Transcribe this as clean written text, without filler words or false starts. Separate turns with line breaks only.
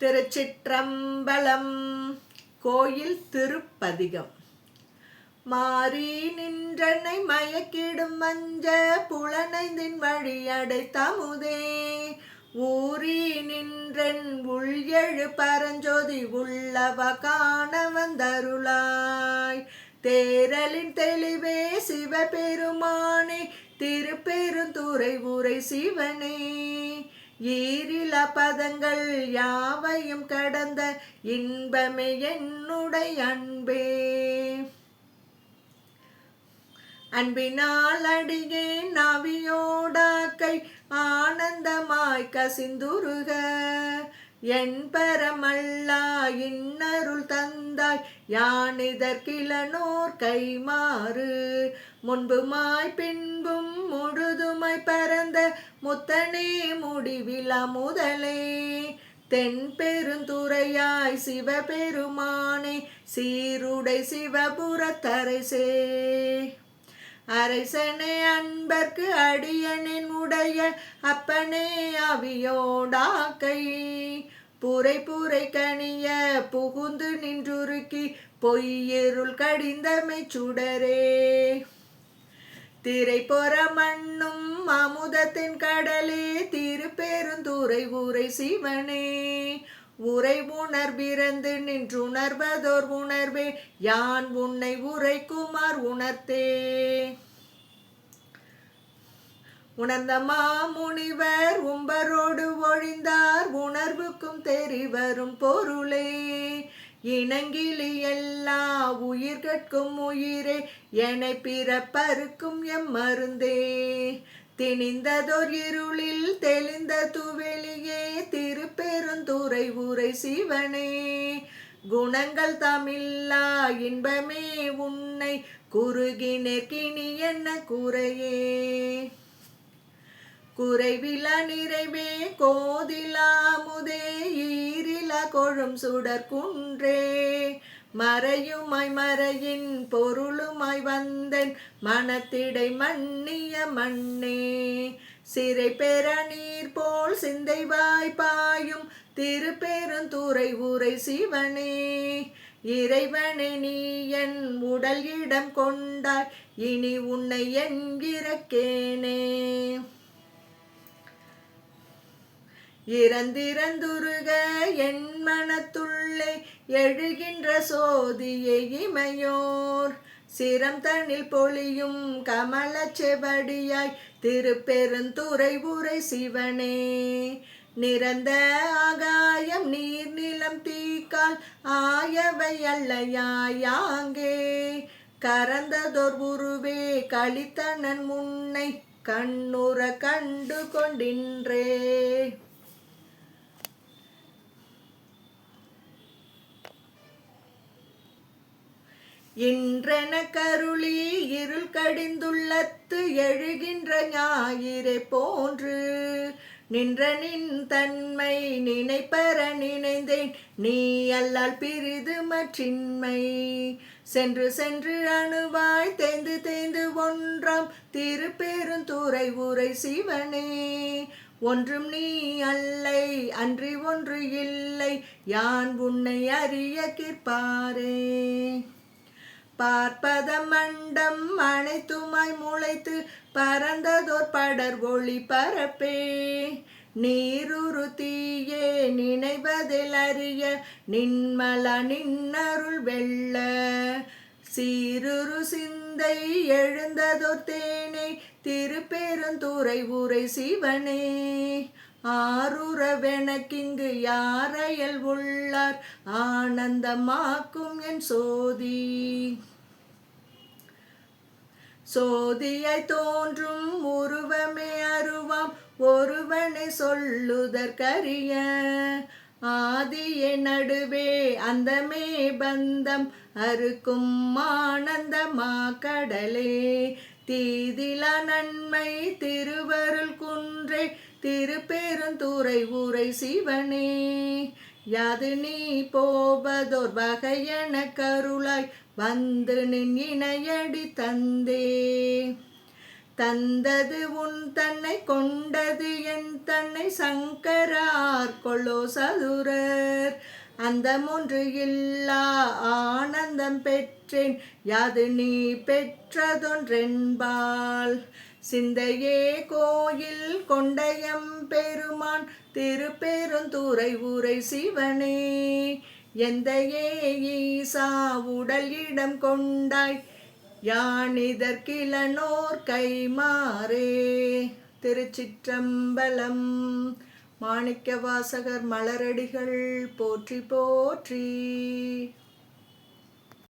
திருச்சிற்றம்பலம். கோயில் திருப்பதிகம். மாறி நின்றனை மயக்கிடும் மஞ்ச புலனைந்தின் வழியடை தமுதே, ஊறி நின்றன் உள் எழு பரஞ்சோதி உள்ளவ காண வந்தருளாய். தேரலின் தெளிவே சிவபெருமானே, திருப்பெருந்துறை உரை சிவனே, ஈரில பதங்கள் யாவையும் கடந்த இன்பமே என்னுடைய அன்பே. அன்பினால் அடியேன் நவியோடாக்கை ஆனந்தமாய் கசிந்துருக, என் பரமல்லா இன்னருள் தந்தாய் யானிதற்கிலனோர் கைமாறு. முன்புமாய் பின்பும் முழுதுமாய் பரந்த முத்தனே முடிவிலா முதலே, தென் பெருந்துறையாய் சிவபெருமானே, சீருடை சிவபுரத்தரசே. அரசனே அன்பர்க்கு அடியனின் உடைய அப்பனே அவியோடாக்கை, புரை புரை கனிய புகுந்து நின்றுருக்கி பொய்யிருள் கடிந்தமை சுடரே. திரை பொற மண்ணும் அமுதத்தின் கடலே, திருப்பெருந்துறை உரை சிவனே, உரை உணர்பிறந்து நின்றுணர்வதோர் உணர்வே, யான் உன்னை உரைக்குமார் உணர்த்தே. உணர்ந்த மாமுனிவர் உம்பரோடு ஒழிந்தார், உணர்வுக்கும் தெரிவரும் பொருளே. இனங்கிலி எல்லா உயிர்கட்கும் உயிரே, எனை பிறப்பருக்கும் எம் மருந்தே. திணிந்ததோர் இருளில் தெளிந்த துவெளியே, திருப்பெருந்துறை உரை சிவனே, குணங்கள் தமில்லா இன்பமே உன்னை குறுகினேற்கினி என்ன குறையே. குறைவிலா நிறைவே கோதிலாமுதே, ஈரிலா கொழும் சுடர் குன்றே, மறையுமாய் மறையின் பொருளுமாய் வந்தன் மனத்திடை மன்னிய மண்ணே. சிறை பெற நீர் போல் சிந்தை வாய்ப்பாயும் திருப்பெருந்துறை உரை சிவனே, இறைவனே நீ என் உடல் இடம் கொண்டாய், இனி உன்னை என்கிறக்கேனே. இறந்திறந்துருக என் மனத்துள்ளே எழுகின்ற சோதியை இமையோர், சிரம் தனில் பொழியும் கமல செவடியாய் திருப்பெருந்துறை உரை சிவனே. நிறந்த ஆகாயம் நீர் நிலம் தீக்கால் ஆயவை அல்லையாயாங்கே, கரந்ததோர் உருவே கலித்தனன் முன்னை கண்ணுற கண்டு கொண்டின்றே. இன்றென கருளி இருள் கடிந்துள்ளத்து எழுகின்ற ஞாயிறை போன்று, நின்ற நின் தன்மை நினைப்பற நினைந்தேன், நீ அல்லால் பிரிது மற்றின்மை. சென்று சென்று அணுவாய் தேய்ந்து தேய்ந்து ஒன்றாம் திருப்பெருந்துறை உரை சிவனே, ஒன்றும் நீ அல்லை அன்றி ஒன்று இல்லை, யான் உன்னை அறிய கிற்பாரே. பார்ப்பத மண்டம் அனைத்துமாய் முளைத்து பரந்ததோர் படர் ஒளி பரப்பே, நீருரு தீயே நினைவதில் அறிய நின்மலா நின்னருள் வெள்ள. சீருரு சிந்தை எழுந்ததோர் தேனே, திருப்பெருந்துறை உரை சிவனே, ஆருறவெனக்கிங்கு யாரையல் உள்ளார் ஆனந்தமாக்கும் என் சோதி. சோதியாய் தோன்றும் உருவமே அருவாம் ஒருவனை சொல்லுதற்கரிய, ஆதியே நடுவே அந்தமே பந்தம் அறுக்கும் ஆனந்தமா கடலே. தீதிலா நன்மை திருவருள் குன்றே, திருப்பெருந்துறை உரை சிவனே, யாது நீ போவதோர் வகையென கருளாய் வந்து நின் இணையடி தந்தே. தந்தது உன் தன்னை கொண்டது என் தன்னை சங்கரார் கொள்ளோ சதுரர் அந்தமொன்று இல்லா ஆனந்தம் பெற்றேன் யாது நீ பெற்றதொன்றென்பால் சிந்தையே கோயில் கொண்டயம் பெருமான் திருப்பெருந்துறை உரை சிவனே எந்தையே ஈசா உடல் இடம் கொண்டாய் யானிதற்கிலனோர் கைமாறே. திருச்சிற்றம்பலம். மாணிக்கவாசகர் மலரடிகள் போற்றி போற்றி.